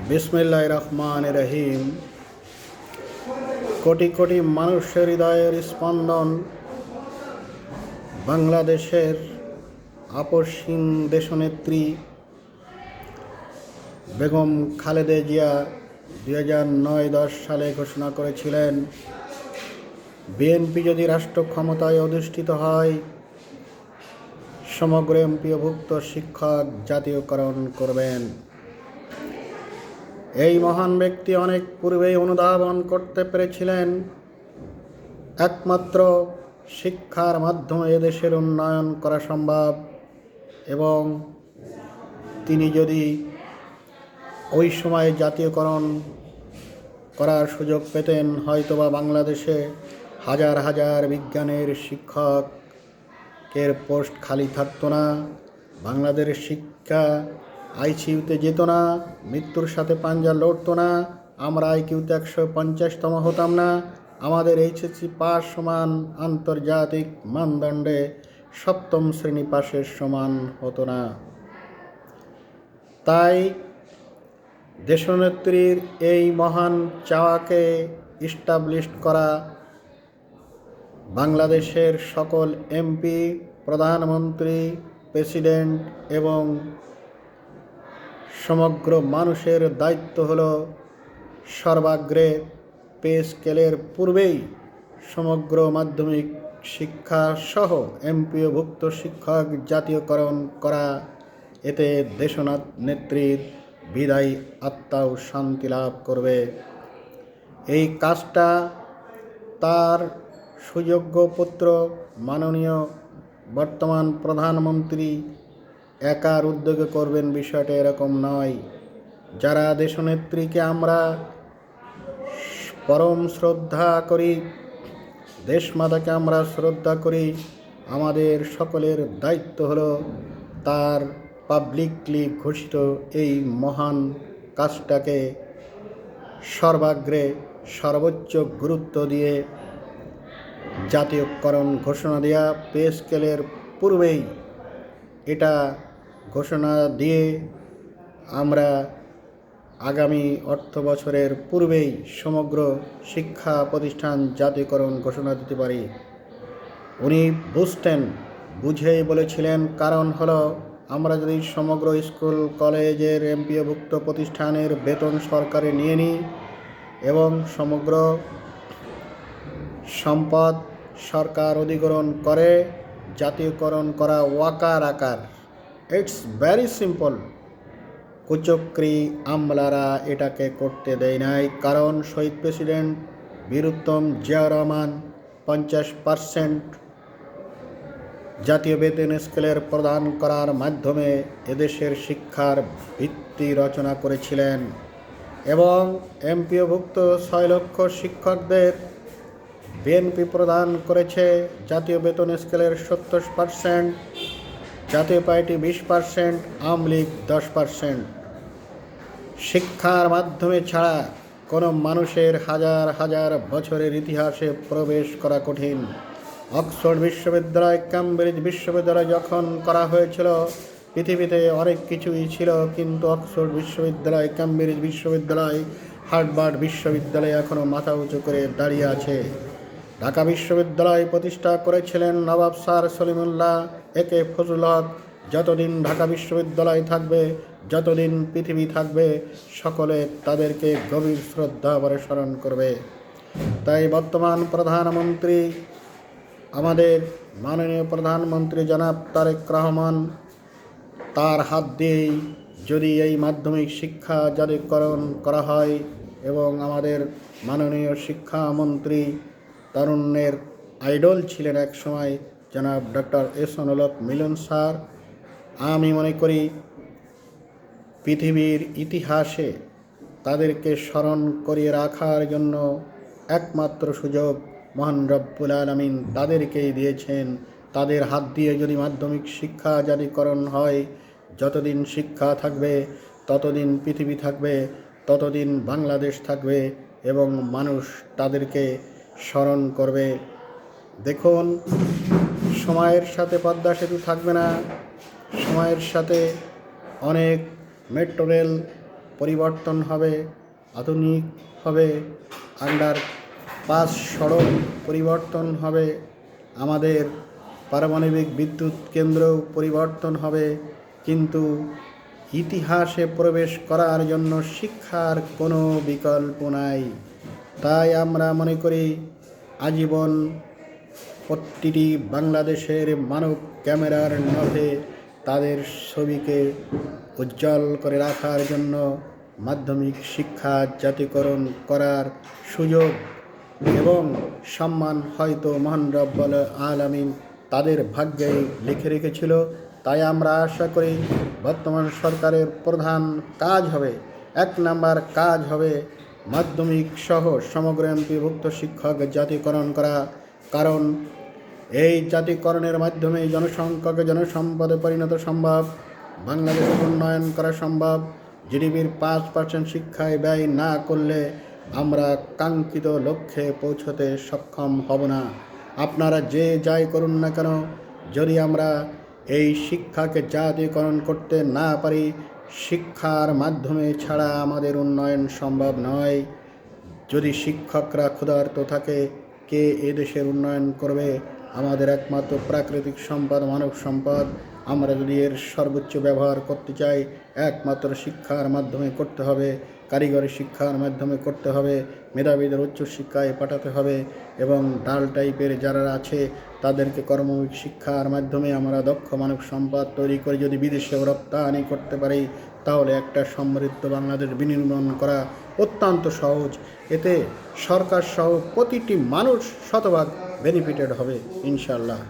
বিসমিল্লাহির রহমানির রহিম। কোটি কোটি মানুষের হৃদয়ের স্পন্দন, বাংলাদেশের আপসহীন দেশনেত্রী বেগম খালেদা জিয়া 2009-10 সালে ঘোষণা করেছিলেন, বিএনপি যদি রাষ্ট্র ক্ষমতায় অধিষ্ঠিত হয়, সমগ্র এমপিওভুক্ত শিক্ষক জাতীয়করণ করবেন। এই মহান ব্যক্তি অনেক পূর্বেই অনুধাবন করতে পেরেছিলেন, একমাত্র শিক্ষার মাধ্যমে এদেশের উন্নয়ন করা সম্ভব, এবং তিনি যদি ওই সময় জাতীয়করণ করার সুযোগ পেতেন, হয়তোবা বাংলাদেশে হাজার হাজার বিজ্ঞানের শিক্ষকের পোস্ট খালি থাকতো না, বাংলাদেশের শিক্ষা আইসিইউতে যেত না, মৃত্যুর সাথে পাঞ্জা লড়তো না, আমরা আইকিউতে 150তম হতাম না, আমাদের এইচএসসি পাস সমান আন্তর্জাতিক মানদণ্ডে 7ম শ্রেণী পাশের সমান হতো না। তাই দেশনেত্রীর এই মহান চাওয়াকে ইস্টাবলিশ করা, বাংলাদেশের সকল এমপি, প্রধানমন্ত্রী, প্রেসিডেন্ট এবং সমগ্র মানুষের দায়িত্ব হলো সর্বাগ্রে পে স্কেলের পূর্বেই সমগ্র মাধ্যমিক শিক্ষা সহ এমপিওভুক্ত শিক্ষক জাতীয়করণ করা। এতে দেশনেত্রীর বিদায়ী আত্মাও শান্তি লাভ করবে। এই কাজটা তার সুযোগ্য পুত্র মাননীয় বর্তমান প্রধানমন্ত্রী একার উদ্যোগে করবেন, বিষয়টা এরকম নয়। যারা দেশনেত্রীকে আমরা পরম শ্রদ্ধা করি, দেশমাতাকে আমরা শ্রদ্ধা করি, আমাদের সকলের দায়িত্ব হলো তার পাবলিকলি ঘোষিত এই মহান কাজটাকে সর্বাগ্রে সর্বোচ্চ গুরুত্ব দিয়ে জাতীয়করণ ঘোষণা দেওয়া। পে স্কেলের পূর্বেই এটা ঘোষণা দিয়ে আমরা আগামী অর্থ বছরের পূর্বেই সমগ্র শিক্ষা প্রতিষ্ঠান জাতীয়করণ ঘোষণা দিতে পারি। উনি বুঝেই বলেছিলেন, কারণ হলো আমরা যদি সমগ্র স্কুল কলেজের এমপিওভুক্ত প্রতিষ্ঠানের বেতন সরকারে নিয়ে নিই এবং সমগ্র সম্পদ সরকার অধিগ্রহণ করে জাতীয়করণ করা ওয়াকার আকার, ইটস ভেরি সিম্পল। কুচক্রী আমলারা এটাকে করতে দেয় নাই, কারণ শহীদ প্রেসিডেন্ট বীর উত্তম জিয়াউর রহমান 50% জাতীয় বেতন স্কেলের প্রদান করার মাধ্যমে এদেশের শিক্ষার ভিত্তি রচনা করেছিলেন, এবং এমপিওভুক্ত 6 লক্ষ শিক্ষকদের বিএনপি প্রদান করেছে জাতীয় বেতন স্কেলের 70%, জাতীয় পার্টি 20%, আওয়ামী লীগ 10%। শিক্ষার মাধ্যমে ছাড়া কোনো মানুষের হাজার হাজার বছরের ইতিহাসে প্রবেশ করা কঠিন। অক্সফোর্ড বিশ্ববিদ্যালয়, ক্যামব্রিজ বিশ্ববিদ্যালয় যখন করা হয়েছিল, পৃথিবীতে অনেক কিছুই ছিল, কিন্তু অক্সফোর্ড বিশ্ববিদ্যালয়, ক্যামব্রিজ বিশ্ববিদ্যালয়, হার্ভার্ড বিশ্ববিদ্যালয় এখনও মাথা উঁচু করে দাঁড়িয়ে আছে। ঢাকা বিশ্ববিদ্যালয় প্রতিষ্ঠা করেছিলেন নবাব স্যার সলিমুল্লাহ একে ফজলুল হক। যতদিন ঢাকা বিশ্ববিদ্যালয় থাকবে, যতদিন পৃথিবী থাকবে, সকলে তাদেরকে গভীর শ্রদ্ধা ভরে স্মরণ করবে। তাই বর্তমান প্রধানমন্ত্রী, আমাদের মাননীয় প্রধানমন্ত্রী জনাব তারেক রহমান, তার হাত দিয়েই যদি এই মাধ্যমিক শিক্ষা জাতীয়করণ করা হয়, এবং আমাদের মাননীয় শিক্ষামন্ত্রী, তারুণ্যের আইডল ছিলেন এক সময় জনাব ডক্টর এহসানুল হক মিলন স্যার, আমি মনে করি পৃথিবীর ইতিহাসে তাদেরকে স্মরণ করিয়ে রাখার জন্য একমাত্র সুযোগ মহান রব্বুল আলামিন তাদেরকেই দিয়েছেন। তাদের হাত দিয়ে যদি মাধ্যমিক শিক্ষা জাতীয়করণ হয়, যতদিন শিক্ষা থাকবে ততদিন পৃথিবী থাকবে, ততদিন বাংলাদেশ থাকবে, এবং মানুষ তাদেরকে স্মরণ করবে। দেখুন, সময়ের সাথে পদ্মা সেতু থাকবে না, সময়ের সাথে অনেক মেট্রো রেল পরিবর্তন হবে, আধুনিক হবে, আন্ডার পাস সড়ক পরিবর্তন হবে, আমাদের পারমাণবিক বিদ্যুৎ কেন্দ্রও পরিবর্তন হবে, কিন্তু ইতিহাসে প্রবেশ করার জন্য শিক্ষার কোনো বিকল্প নাই। তাই আমরা মনে করি আজীবন প্রতিটি বাংলাদেশের মানব ক্যামেরার নভে তাদের ছবিকে উজ্জ্বল করে রাখার জন্য মাধ্যমিক শিক্ষা জাতীয়করণ করার সুযোগ এবং সম্মান হয়তো মহান রব্বুল আলামিন তাদের ভাগ্যেই লিখে রেখেছিল। তাই আমরা আশা করি বর্তমান সরকারের প্রধান কাজ হবে, 1 নাম্বার কাজ হবে মাধ্যমিক সহ সমগ্র এমপিভুক্ত শিক্ষক জাতীয়করণ করা। কারণ এই জাতীয়করণের মাধ্যমে জনসংখ্যাকে জনসম্পদে পরিণত সম্ভব, বাংলাদেশের উন্নয়ন করা সম্ভব। জিডিপির 5% শিক্ষায় ব্যয় না করলে আমরা কাঙ্ক্ষিত লক্ষ্যে পৌঁছতে সক্ষম হব না। আপনারা যে যাই করুন না কেন, যদি আমরা এই শিক্ষাকে জাতীয়করণ করতে না পারি, শিক্ষার মাধ্যমে ছাড়া আমাদের উন্নয়ন সম্ভব নয়। যদি শিক্ষকরা ক্ষুধার্ত থাকে, কে এদেশের উন্নয়ন করবে? আমাদের একমাত্র প্রাকৃতিক সম্পদ মানব সম্পদ। আমরা যদি এর সর্বোচ্চ ব্যবহার করতে চাই, একমাত্র শিক্ষার মাধ্যমে করতে হবে, কারিগরি শিক্ষার মাধ্যমে করতে হবে, মেধাবীদের উচ্চশিক্ষায় পাঠাতে হবে এবং ডাল টাইপের যারা আছে তাদেরকে কর্মমুখী শিক্ষার মাধ্যমে আমরা দক্ষ মানব সম্পদ তৈরি করে যদি বিদেশে রপ্তানি করতে পারি, তাহলে একটা সমৃদ্ধ বাংলাদেশ বিনির্মাণ করা অত্যন্ত সহজ। এতে সরকার সহ প্রতিটি মানুষ শতভাগ বেনিফিটেড হবে ইনশাআল্লাহ।